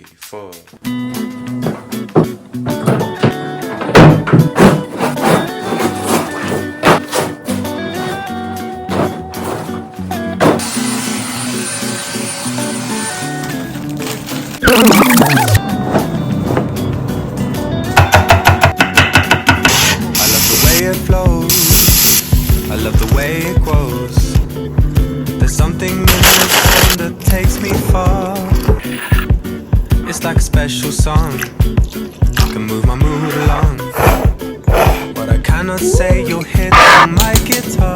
4. It flows. I love the way it grows. There's something in this song that takes me far. It's like a special song, can move my mood along. What I cannot say, you'll hit on my guitar.